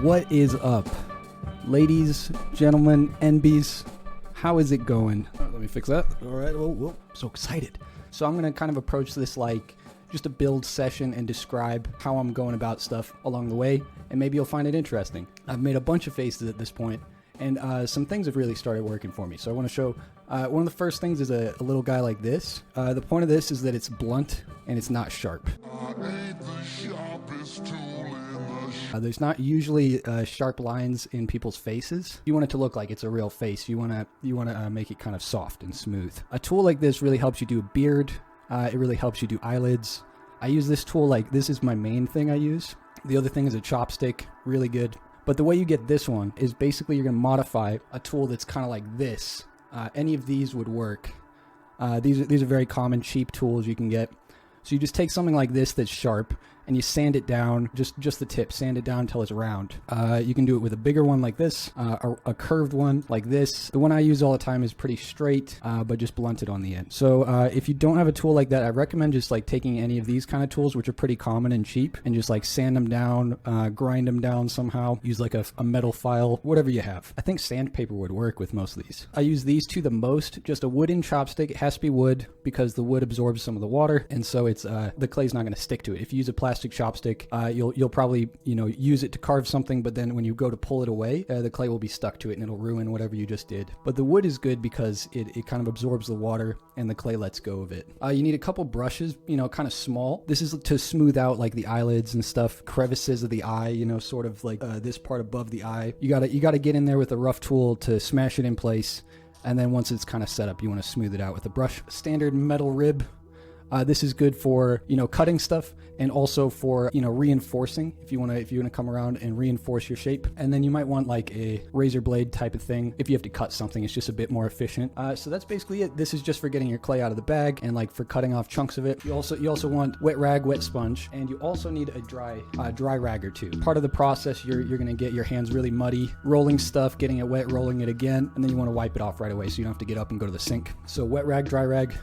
What is up, ladies, gentlemen, NBs? How is it going? Let me fix that. All right. Whoa. So excited. So I'm going to kind of approach this like just a build session and describe how I'm going about stuff along the way, and maybe you'll find it interesting. I've made a bunch of faces at this point, and some things have really started working for me. So I want to show one of the first things is a little guy like this. The point of this is that it's blunt and it's not sharp. There's not usually sharp lines in people's faces. You want it to look like it's a real face. You want to make it kind of soft and smooth. A tool like this really helps you do a beard. It really helps you do eyelids. I use this tool like this is my main thing I use. The other thing is a chopstick, really good. But the way you get this one is basically you're going to modify a tool that's kind of like this. Any of these would work. These are very common, cheap tools you can get. So you just take something like this that's sharp and you sand it down, just the tip, sand it down until it's round. You can do it with a bigger one like this, a curved one like this. The one I use all the time is pretty straight, but just blunted on the end. So if you don't have a tool like that, I recommend just like taking any of these kind of tools, which are pretty common and cheap, and just like sand them down, grind them down somehow, use like a metal file, whatever you have. I think sandpaper would work with most of these. I use these two the most, just a wooden chopstick. It has to be wood because the wood absorbs some of the water, and so it's the clay's not going to stick to it. If you use a plastic chopstick, you'll probably use it to carve something, but then when you go to pull it away, the clay will be stuck to it and it'll ruin whatever you just did. But the wood is good because it kind of absorbs the water and the clay lets go of it. You need a couple brushes, kind of small. This is to smooth out like the eyelids and stuff, crevices of the eye, sort of like this part above the eye. You gotta get in there with a rough tool to smash it in place, and then once it's kind of set up, you want to smooth it out with a brush. Standard metal rib. This is good for, cutting stuff and also for, reinforcing if you want to come around and reinforce your shape. And then you might want like a razor blade type of thing. If you have to cut something, it's just a bit more efficient. So that's basically it. This is just for getting your clay out of the bag and like for cutting off chunks of it. You also want wet rag, wet sponge, and you also need a dry rag or two. Part of the process, you're going to get your hands really muddy, rolling stuff, getting it wet, rolling it again, and then you want to wipe it off right away so you don't have to get up and go to the sink. So wet rag, dry rag.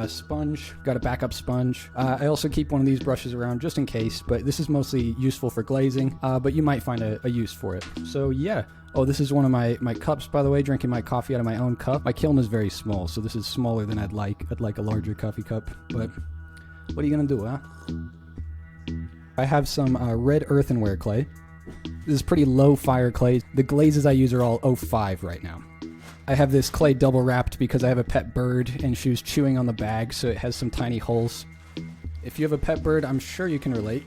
Sponge, got a backup sponge. I also keep one of these brushes around just in case, but this is mostly useful for glazing, but you might find a use for it. So yeah. Oh, this is one of my cups, by the way, drinking my coffee out of my own cup. My kiln is very small, so this is smaller than I'd like. I'd like a larger coffee cup, but what are you gonna do, huh? I have some red earthenware clay. This is pretty low fire clay. The glazes I use are all 05 right now. I have this clay double wrapped because I have a pet bird and she was chewing on the bag, so it has some tiny holes. If you have a pet bird, I'm sure you can relate.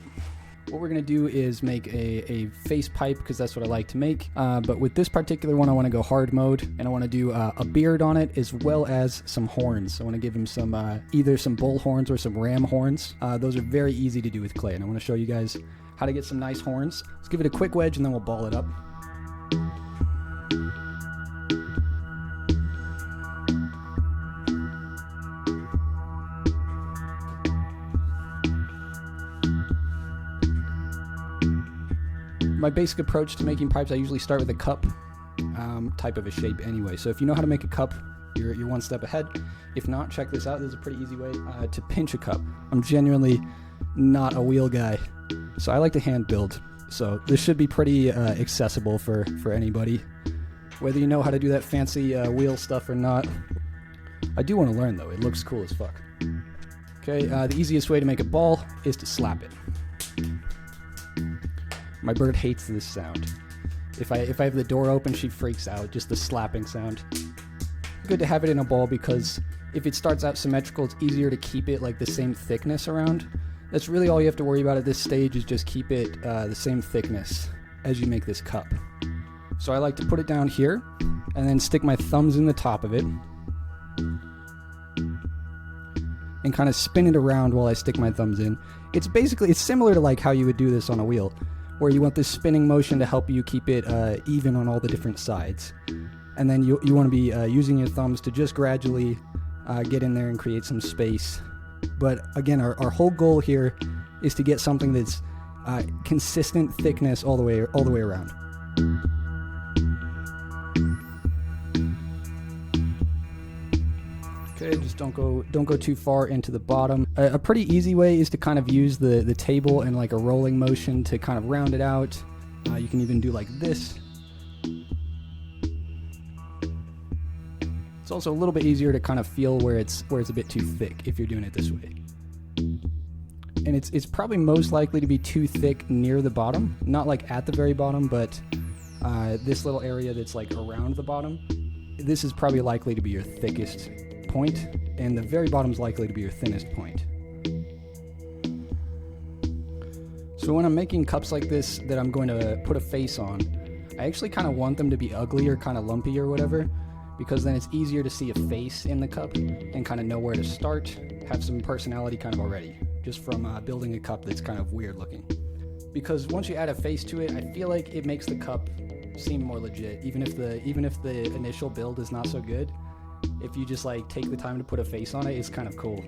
What we're going to do is make a face pipe because that's what I like to make. But with this particular one, I want to go hard mode and I want to do a beard on it as well as some horns. I want to give him some either some bull horns or some ram horns. Those are very easy to do with clay, and I want to show you guys how to get some nice horns. Let's give it a quick wedge and then we'll ball it up. My basic approach to making pipes, I usually start with a cup type of a shape anyway. So if you know how to make a cup, you're one step ahead. If not, check this out. There's a pretty easy way to pinch a cup. I'm genuinely not a wheel guy, so I like to hand build. So this should be pretty accessible for anybody, whether you know how to do that fancy wheel stuff or not. I do want to learn though. It looks cool as fuck. Okay, the easiest way to make a ball is to slap it. My bird hates this sound. If I have the door open, she freaks out, just the slapping sound. Good to have it in a ball because if it starts out symmetrical, it's easier to keep it like the same thickness around. That's really all you have to worry about at this stage, is just keep it the same thickness as you make this cup. So I like to put it down here and then stick my thumbs in the top of it and kind of spin it around while I stick my thumbs in. It's similar to like how you would do this on a wheel, where you want this spinning motion to help you keep it even on all the different sides. And then you want to be using your thumbs to just gradually get in there and create some space. But again, our whole goal here is to get something that's consistent thickness all the way around. Okay, just don't go too far into the bottom. A pretty easy way is to kind of use the table and like a rolling motion to kind of round it out. You can even do like this. It's also a little bit easier to kind of feel where it's a bit too thick if you're doing it this way. And it's probably most likely to be too thick near the bottom, not like at the very bottom, but this little area that's like around the bottom, this is probably likely to be your thickest point, and the very bottom is likely to be your thinnest point. So when I'm making cups like this that I'm going to put a face on, I actually kind of want them to be ugly or kind of lumpy or whatever, because then it's easier to see a face in the cup and kind of know where to start, have some personality kind of already, just from building a cup that's kind of weird looking. Because once you add a face to it, I feel like it makes the cup seem more legit, even if the initial build is not so good. If you just like take the time to put a face on it, it's kind of cool.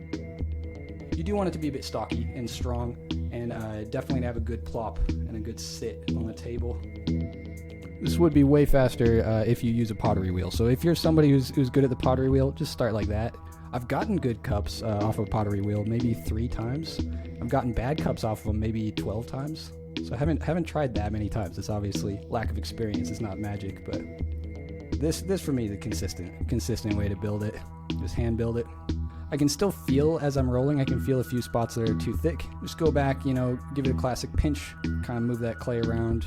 You do want it to be a bit stocky and strong, and definitely to have a good plop and a good sit on the table. This would be way faster if you use a pottery wheel. So if you're somebody who's good at the pottery wheel, just start like that. I've gotten good cups off of a pottery wheel maybe 3 times. I've gotten bad cups off of them maybe 12 times. So I haven't tried that many times. It's obviously lack of experience. It's not magic, but this for me is a consistent way to build it. Just hand build it. I can still feel as I'm rolling, I can feel a few spots that are too thick. Just go back, give it a classic pinch, kind of move that clay around.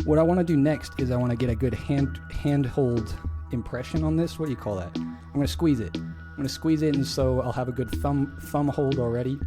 What I want to do next is I want to get a good handhold impression on this. What do you call that? I'm going to squeeze it. I'm going to squeeze it, and so I'll have a good thumb hold already.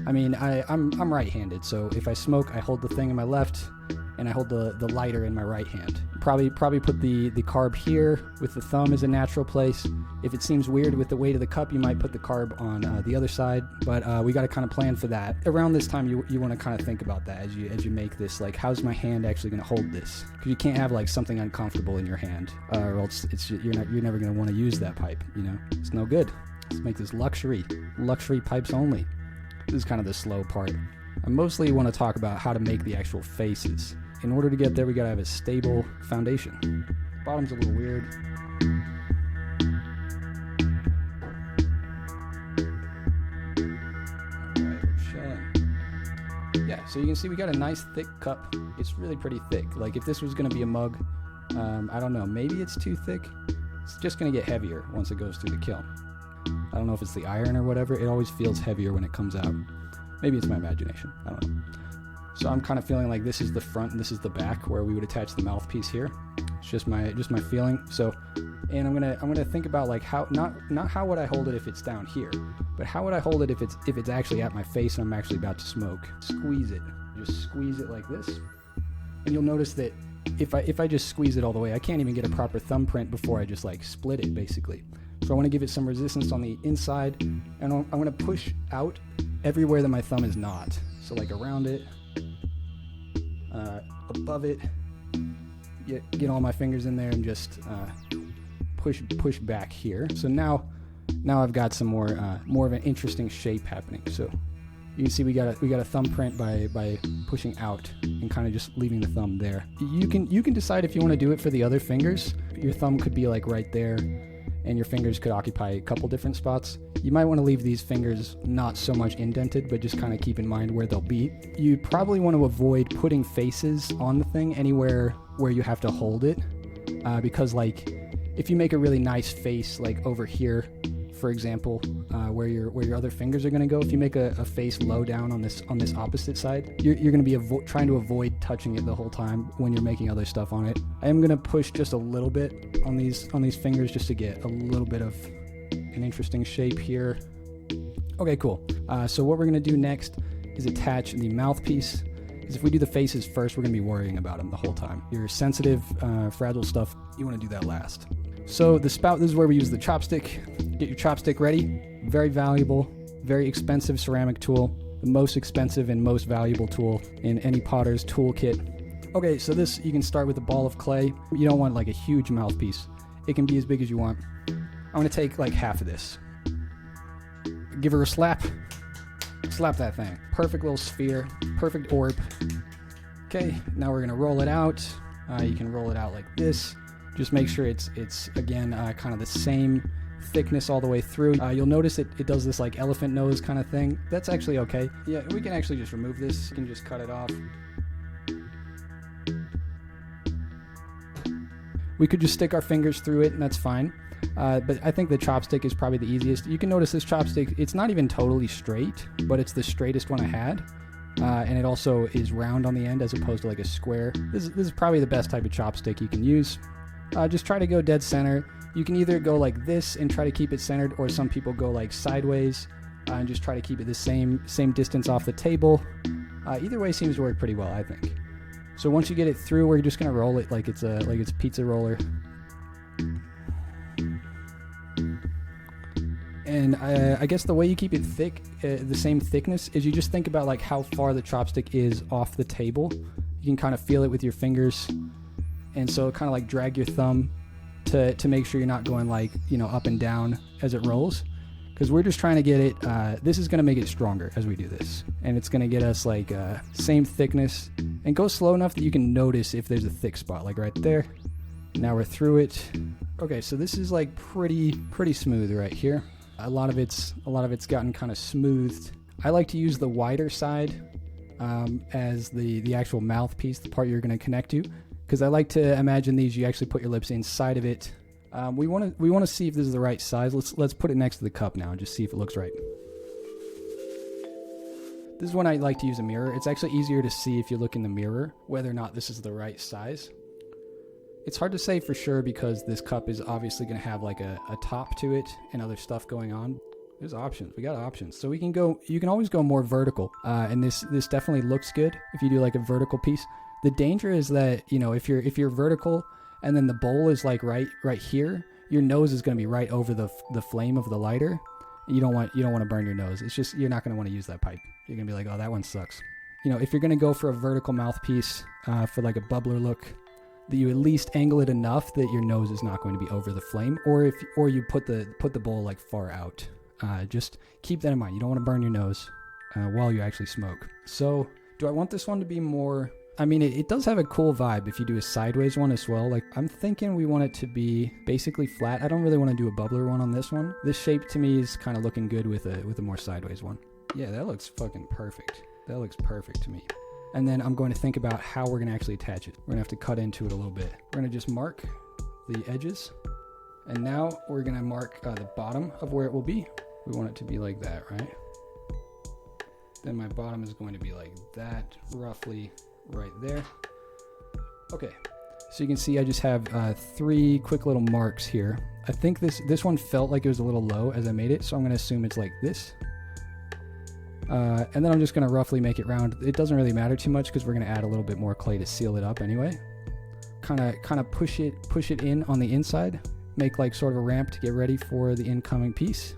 I mean, I'm right-handed, so if I smoke, I hold the thing in my left, and I hold the lighter in my right hand. Probably put the carb here with the thumb as a natural place. If it seems weird with the weight of the cup, you might put the carb on the other side, but we got to kind of plan for that. Around this time, you want to kind of think about that as you make this, like, how's my hand actually going to hold this? Because you can't have like something uncomfortable in your hand, or else you're never going to want to use that pipe. It's no good. Let's make this luxury pipes only. This is kind of the slow part. I mostly want to talk about how to make the actual faces. In order to get there, we gotta have a stable foundation. Bottom's a little weird. Alright, we're chilling. Yeah, so you can see we got a nice thick cup. It's really pretty thick. Like if this was gonna be a mug, I don't know, maybe it's too thick. It's just gonna get heavier once it goes through the kiln. I don't know if it's the iron or whatever. It always feels heavier when it comes out. Maybe it's my imagination. I don't know. So I'm kind of feeling like this is the front and this is the back where we would attach the mouthpiece here. It's just my feeling. So, and I'm gonna think about like how not how would I hold it if it's down here, but how would I hold it if it's actually at my face and I'm actually about to smoke. Squeeze it. Just squeeze it like this, and you'll notice that if I just squeeze it all the way, I can't even get a proper thumbprint before I just like split it basically. So I want to give it some resistance on the inside, and I'm going to push out everywhere that my thumb is not. So like around it, above it, get all my fingers in there and just push back here. So now I've got some more of an interesting shape happening. So you can see we got a thumbprint by pushing out and kind of just leaving the thumb there. You can decide if you want to do it for the other fingers. Your thumb could be like right there, and your fingers could occupy a couple different spots. You might want to leave these fingers not so much indented, but just kind of keep in mind where they'll be. You probably want to avoid putting faces on the thing anywhere where you have to hold it, because like if you make a really nice face like over here, for example, where your other fingers are going to go, if you make a face low down on this opposite side, you're going to be trying to avoid touching it the whole time when you're making other stuff on it. I am going to push just a little bit on these fingers just to get a little bit of an interesting shape here. Okay, cool. So what we're going to do next is attach the mouthpiece, because if we do the faces first, we're going to be worrying about them the whole time. Your sensitive, fragile stuff, you want to do that last. So the spout, this is where we use the chopstick. Get your chopstick ready. Very valuable, very expensive ceramic tool. The most expensive and most valuable tool in any potter's toolkit. Okay, so this, you can start with a ball of clay. You don't want like a huge mouthpiece. It can be as big as you want. I'm going to take like half of this. Give her a slap. Slap that thing. Perfect little sphere. Perfect orb. Okay, now we're going to roll it out. You can roll it out like this. Just make sure it's again kind of the same thickness all the way through. You'll notice it does this like elephant nose kind of thing. That's actually okay. Yeah, we can actually just remove this. You can just cut it off. We could just stick our fingers through it and that's fine. But I think the chopstick is probably the easiest. You can notice this chopstick, it's not even totally straight, but it's the straightest one I had. And it also is round on the end as opposed to like a square. This is probably the best type of chopstick you can use. Just try to go dead center. You can either go like this and try to keep it centered, or some people go like sideways and just try to keep it the same distance off the table. Either way seems to work pretty well, I think. So once you get it through, we're just gonna roll it like it's a pizza roller. And I guess the way you keep it thick, the same thickness, is you just think about like how far the chopstick is off the table. You can kind of feel it with your fingers, and so kind of like drag your thumb to make sure you're not going like, you know, up and down as it rolls, because we're just trying to get it. This is going to make it stronger as we do this, and it's going to get us like same thickness, and go slow enough that you can notice if there's a thick spot, like right there. Now we're through it. Okay, so this is like pretty smooth right here. A lot of it's gotten kind of smoothed. I like to use the wider side as the actual mouthpiece, the part you're going to connect to, because I like to imagine these. You actually put your lips inside of it. We want to see if this is the right size. Let's put it next to the cup now and just see if it looks right. This is when I like to use a mirror. It's actually easier to see if you look in the mirror whether or not this is the right size. It's hard to say for sure because this cup is obviously going to have like a top to it and other stuff going on. There's options. We got options. So you can always go more vertical. And this definitely looks good if you do like a vertical piece. The danger is that, you know, if you're vertical and then the bowl is like right here, your nose is going to be right over the flame of the lighter. You don't want to burn your nose. It's just, you're not going to want to use that pipe. You're going to be like, oh, that one sucks. You know, if you're going to go for a vertical mouthpiece for like a bubbler look, that you at least angle it enough that your nose is not going to be over the flame, or you put the bowl like far out. Just keep that in mind. You don't want to burn your nose while you actually smoke. So do I want this one to be more, I mean, it does have a cool vibe if you do a sideways one as well. Like, I'm thinking we want it to be basically flat. I don't really want to do a bubbler one on this one. This shape to me is kind of looking good with a more sideways one. Yeah, that looks fucking perfect. That looks perfect to me. And then I'm going to think about how we're going to actually attach it. We're going to have to cut into it a little bit. We're going to just mark the edges. And now we're going to mark the bottom of where it will be. We want it to be like that, right? Then my bottom is going to be like that, roughly right there. Okay, so you can see I just have 3 quick little marks here. I think this one felt like it was a little low as I made it, so I'm going to assume it's like this. And then I'm just going to roughly make it round. It doesn't really matter too much because we're going to add a little bit more clay to seal it up anyway. Kind of push it in on the inside. Make like sort of a ramp to get ready for the incoming piece.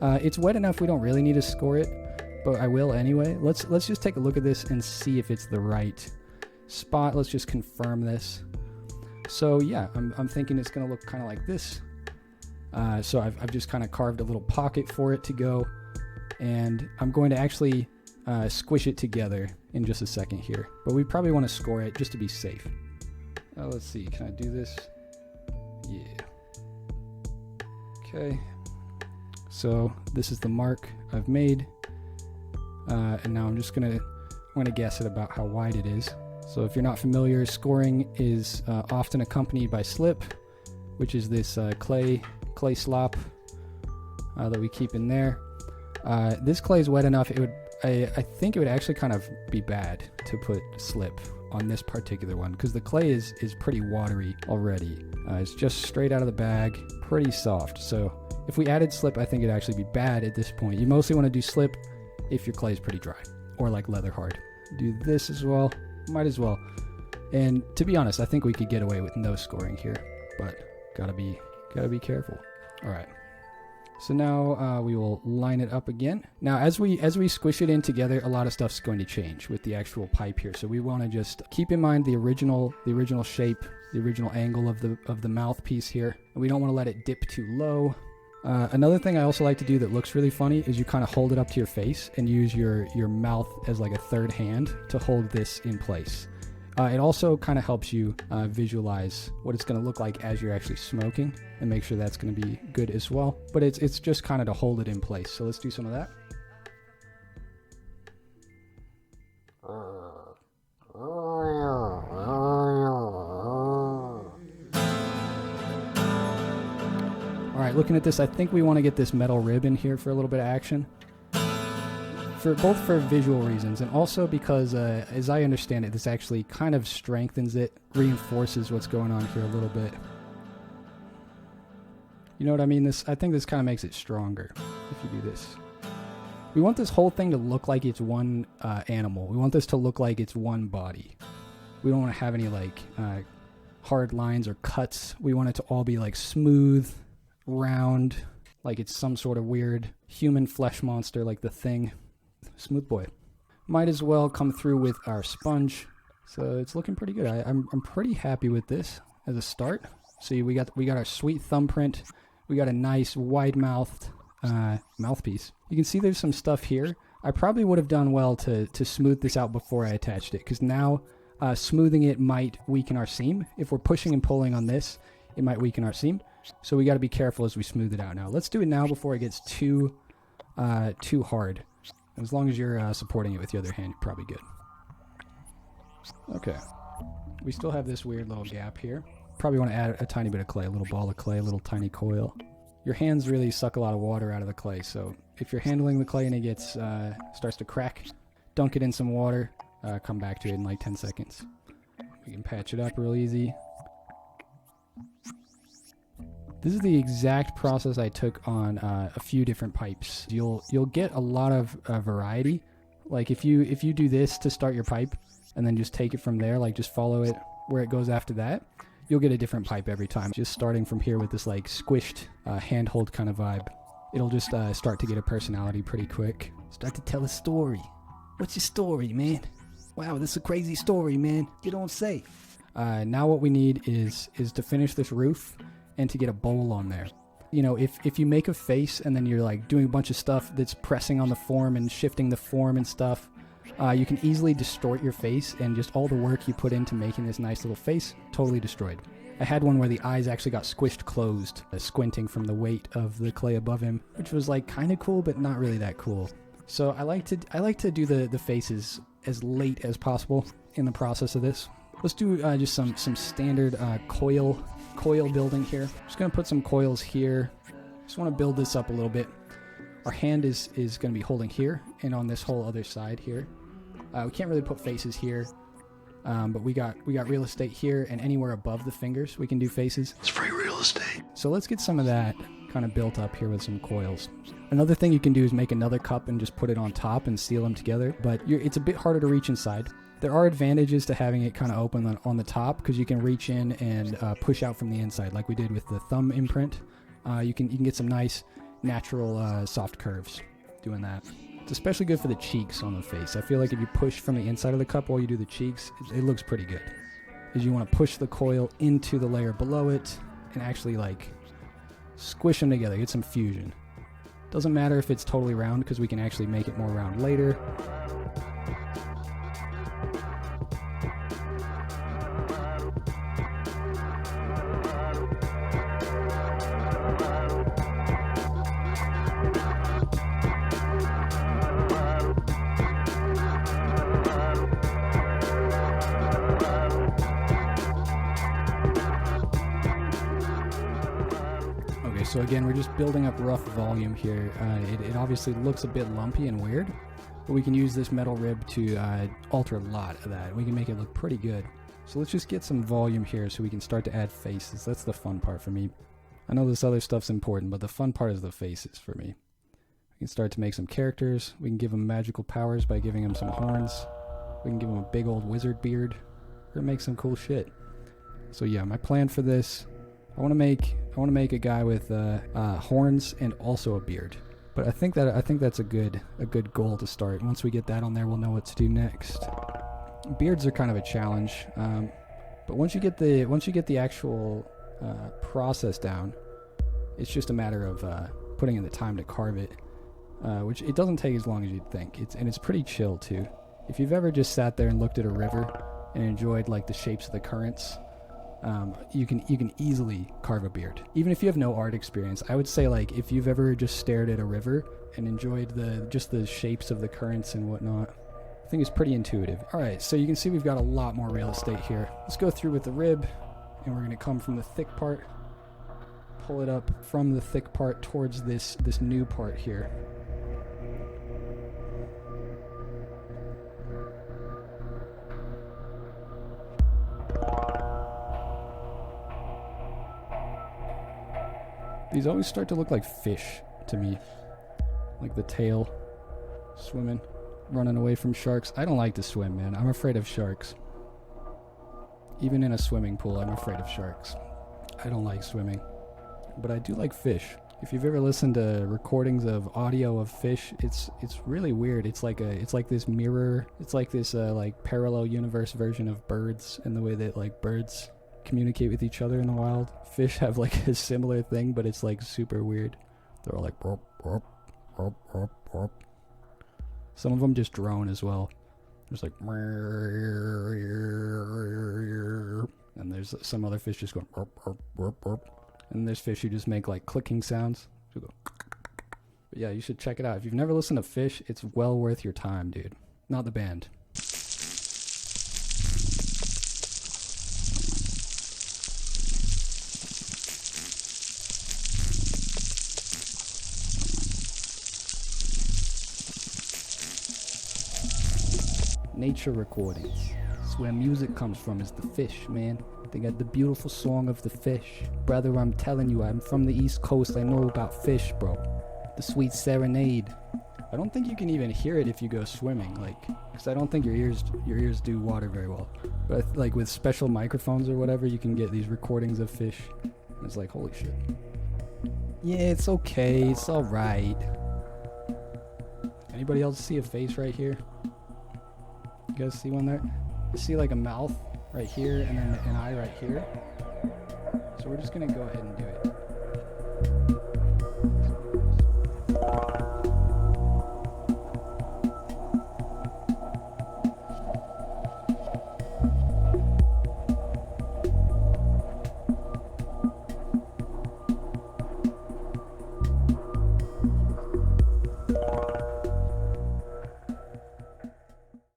It's wet enough we don't really need to score it, but I will anyway. Let's just take a look at this and see if it's the right spot. Let's just confirm this. So yeah, I'm thinking it's going to look kind of like this. So I've just kind of carved a little pocket for it to go. And I'm going to actually squish it together in just a second here. But we probably want to score it just to be safe. Let's see, can I do this? Yeah. Okay. So this is the mark I've made. And now I'm going to guess at about how wide it is. So if you're not familiar, scoring is often accompanied by slip, which is this clay slop that we keep in there. This clay is wet enough. I think it would actually kind of be bad to put slip on this particular one because the clay is pretty watery already. It's just straight out of the bag, pretty soft. So if we added slip, I think it'd actually be bad at this point. You mostly want to do slip if your clay is pretty dry or like leather hard. Do this as well. Might as well. And to be honest, I think we could get away with no scoring here, but gotta be careful. All right. So now we will line it up again. Now as we squish it in together, a lot of stuff's going to change with the actual pipe here. So we want to just keep in mind the original shape, the original angle of the mouthpiece here. And we don't want to let it dip too low. Another thing I also like to do that looks really funny is you kind of hold it up to your face and use your mouth as like a third hand to hold this in place. It also kind of helps you visualize what it's going to look like as you're actually smoking and make sure that's going to be good as well. But it's just kind of to hold it in place. So let's do some of that. right, looking at this, I think we want to get this metal rib in here for a little bit of action. Both for visual reasons and also because, as I understand it, this actually kind of strengthens it, reinforces what's going on here a little bit. You know what I mean? I think this kind of makes it stronger if you do this. We want this whole thing to look like it's one animal. We want this to look like it's one body. We don't want to have any like hard lines or cuts. We want it to all be like smooth, round, like it's some sort of weird human flesh monster like the Thing. Smooth boy. Might as well come through with our sponge. So it's looking pretty good. I'm pretty happy with this as a start. See, we got our sweet thumbprint. We got a nice wide-mouthed mouthpiece. You can see there's some stuff here. I probably would have done well to smooth this out before I attached it, because now smoothing it might weaken our seam. If we're pushing and pulling on this, it might weaken our seam. So we got to be careful as we smooth it out now. Let's do it now before it gets too hard. As long as you're supporting it with the other hand, you're probably good. Okay. We still have this weird little gap here. Probably want to add a tiny bit of clay, a little ball of clay, a little tiny coil. Your hands really suck a lot of water out of the clay, so if you're handling the clay and it gets starts to crack, dunk it in some water, come back to it in like 10 seconds. We can patch it up real easy. This is the exact process I took on a few different pipes. You'll get a lot of variety. Like if you do this to start your pipe and then just take it from there, like just follow it where it goes after that, you'll get a different pipe every time. Just starting from here with this like squished handhold kind of vibe, it'll just start to get a personality pretty quick. Start to tell a story. What's your story, man? Wow, this is a crazy story, man. You don't say. Now what we need is to finish this roof and to get a bowl on there. You know, if you make a face and then you're like doing a bunch of stuff that's pressing on the form and shifting the form and stuff, you can easily distort your face, and just all the work you put into making this nice little face, totally destroyed. I had one where the eyes actually got squished closed, squinting from the weight of the clay above him, which was like kind of cool, but not really that cool. So I like to do the faces as late as possible in the process of this. Let's do just some standard coil building here. Just gonna put some coils here. Just want to build this up a little bit. Our hand is going to be holding here and on this whole other side here. We can't really put faces here, but we got real estate here, and anywhere above the fingers we can do faces. It's free real estate. So let's get some of that kind of built up here with some coils. Another thing you can do is make another cup and just put it on top and seal them together, but it's a bit harder to reach inside. There are advantages to having it kind of open on the top, because you can reach in and push out from the inside like we did with the thumb imprint. You can get some nice natural soft curves doing that. It's especially good for the cheeks on the face. I feel like if you push from the inside of the cup while you do the cheeks, it looks pretty good. Is you want to push the coil into the layer below it and actually like squish them together, get some fusion. Doesn't matter if it's totally round, because we can actually make it more round later. So again, we're just building up rough volume here. It obviously looks a bit lumpy and weird, but we can use this metal rib to alter a lot of that. We can make it look pretty good. So let's just get some volume here so we can start to add faces. That's the fun part for me. I know this other stuff's important, but the fun part is the faces for me. We can start to make some characters. We can give them magical powers by giving them some horns. We can give them a big old wizard beard. We're gonna make some cool shit. So yeah, my plan for this, I want to make a guy with horns and also a beard. But I think that's a good goal to start. Once we get that on there, we'll know what to do next. Beards are kind of a challenge, but once you get the actual process down, it's just a matter of putting in the time to carve it, which it doesn't take as long as you'd think. It's pretty chill too. If you've ever just sat there and looked at a river and enjoyed like the shapes of the currents, you can easily carve a beard. Even if you have no art experience, I would say like if you've ever just stared at a river and enjoyed the shapes of the currents and whatnot, I think it's pretty intuitive. Alright, so you can see we've got a lot more real estate here. Let's go through with the rib, and we're going to come from the thick part pull it up from the thick part towards this new part here. These always start to look like fish to me. Like the tail swimming, running away from sharks. I don't like to swim, man. I'm afraid of sharks. Even in a swimming pool, I'm afraid of sharks. I don't like swimming. But I do like fish. If you've ever listened to recordings of audio of fish, it's really weird. It's like this mirror. It's like this like parallel universe version of birds, in the way that like birds communicate with each other in the wild. Fish have like a similar thing, but it's like super weird. They're all like burp, burp, burp, burp, burp. Some of them just drone as well. There's like, and there's some other fish just going burp, burp, burp, burp. And there's fish who just make like clicking sounds. So go. But yeah, you should check it out. If you've never listened to Fish, it's well worth your time, dude. Not the band. Nature recordings. It's where music comes from, is the fish, man. They got the beautiful song of the fish. Brother, I'm telling you, I'm from the East Coast. I know about fish, bro. The sweet serenade. I don't think you can even hear it if you go swimming, like, because I don't think your ears do water very well. But like with special microphones or whatever, you can get these recordings of fish. And it's like, holy shit. Yeah, it's okay. It's all right. Anybody else see a face right here? You guys see one there? You see like a mouth right here and then an eye right here. So we're just gonna go ahead and do it.